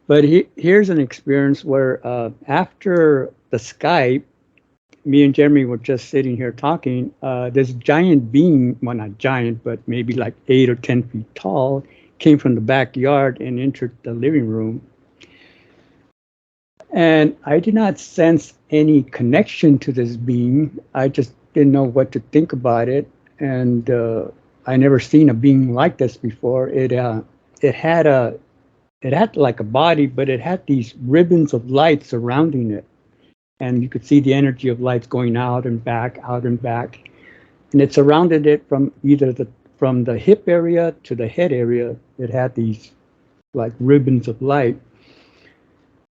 But here's an experience where after the Skype, me and Jeremy were just sitting here talking. This giant being, well, not giant, but maybe like 8 or 10 feet tall, came from the backyard and entered the living room. And I did not sense any connection to this being. I just didn't know what to think about it. And I never seen a being like this before. It had like a body, but it had these ribbons of light surrounding it. And you could see the energy of lights going out and back, out and back. And it surrounded it from either from the hip area to the head area. It had these like ribbons of light.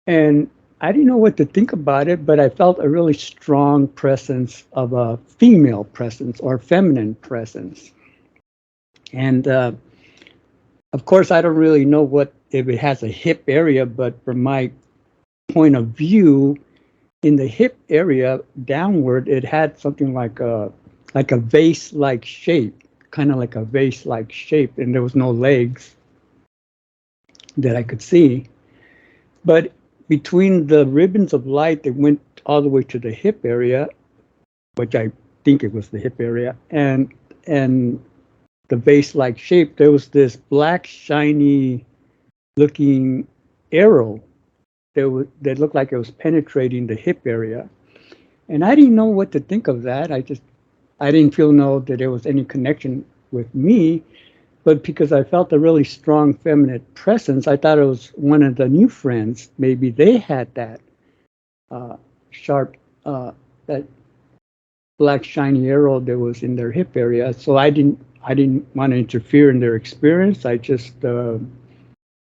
And I didn't know what to think about it, but I felt a really strong presence of a female presence or feminine presence. And of course, I don't really know if it has a hip area, but from my point of view, in the hip area downward, it had something like a vase-like shape, kind of like a vase-like shape, and there was no legs that I could see. But between the ribbons of light that went all the way to the hip area, which I think it was the hip area, and the vase-like shape, there was this black, shiny-looking arrow that looked like it was penetrating the hip area. And I didn't know what to think of that. I didn't know that there was any connection with me, but because I felt a really strong feminine presence, I thought it was one of the NuFriends. Maybe they had that sharp, that black shiny arrow that was in their hip area. So I didn't want to interfere in their experience. I just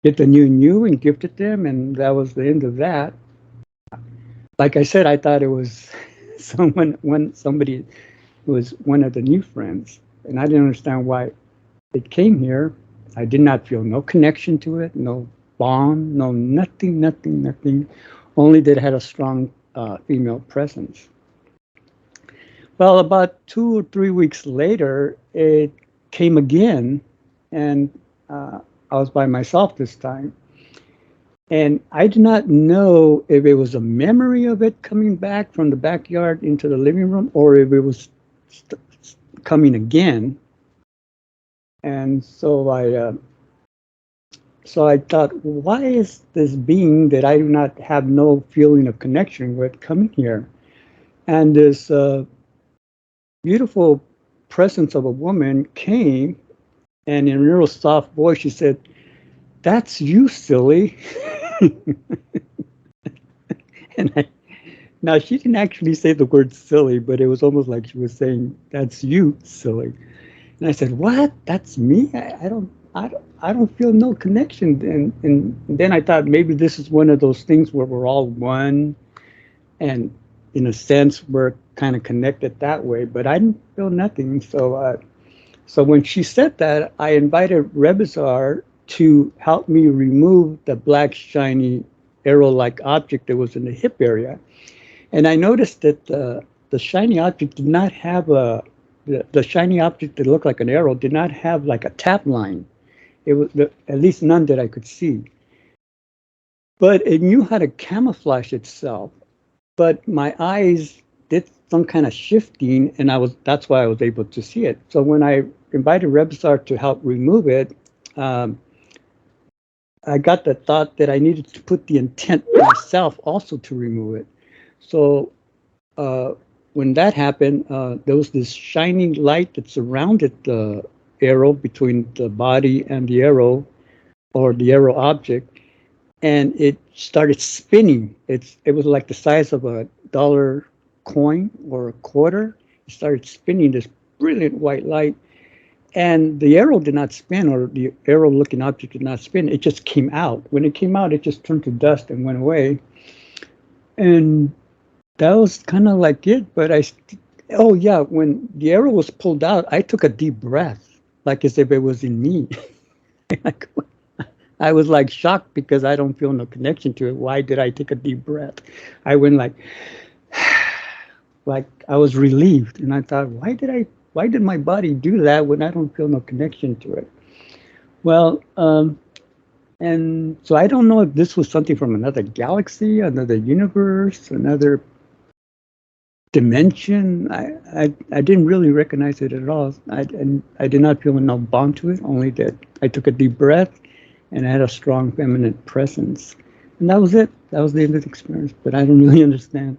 get the NuUU and gifted them, and that was the end of that. Like I said, I thought it was somebody who was one of the NuFriends, and I didn't understand why it came here. I did not feel no connection to it, no bond, no nothing. Only that it had a strong female presence. Well, about 2 or 3 weeks later, it came again, and I was by myself this time. And I did not know if it was a memory of it coming back from the backyard into the living room or if it was coming again. And so I thought, why is this being that I do not have no feeling of connection with coming here? And this beautiful presence of a woman came, and in a real soft voice, she said, "That's you, silly." And now she didn't actually say the word silly, but it was almost like she was saying, "That's you, silly." And I said, "What? That's me? I don't feel no connection." And then I thought maybe this is one of those things where we're all one, and in a sense we're kind of connected that way. But I didn't feel nothing. So when she said that, I invited Rebizar to help me remove the black shiny arrow-like object that was in the hip area. And I noticed that the shiny object did not have the shiny object that looked like an arrow did not have like a tap line. It was at least none that I could see. But it knew how to camouflage itself. But my eyes did some kind of shifting, and that's why I was able to see it. So when I invited Rebizar to help remove it, I got the thought that I needed to put the intent myself also to remove it. So when that happened, there was this shining light that surrounded the arrow between the body and the arrow, or the arrow object, and it started spinning. It was like the size of a dollar coin or a quarter. It started spinning this brilliant white light, and the arrow did not spin, or the arrow-looking object did not spin. It just came out. When it came out, it just turned to dust and went away. And that was kind of like it. But oh yeah, when the arrow was pulled out, I took a deep breath, like as if it was in me. I was like shocked because I don't feel no connection to it. Why did I take a deep breath? I went like I was relieved, and I thought, why did my body do that when I don't feel no connection to it? Well, And so I don't know if this was something from another galaxy, another universe, another dimension. I didn't really recognize it at all. And I did not feel no bond to it, only that I took a deep breath and I had a strong feminine presence. And that was it. That was the end of the experience. But I don't really understand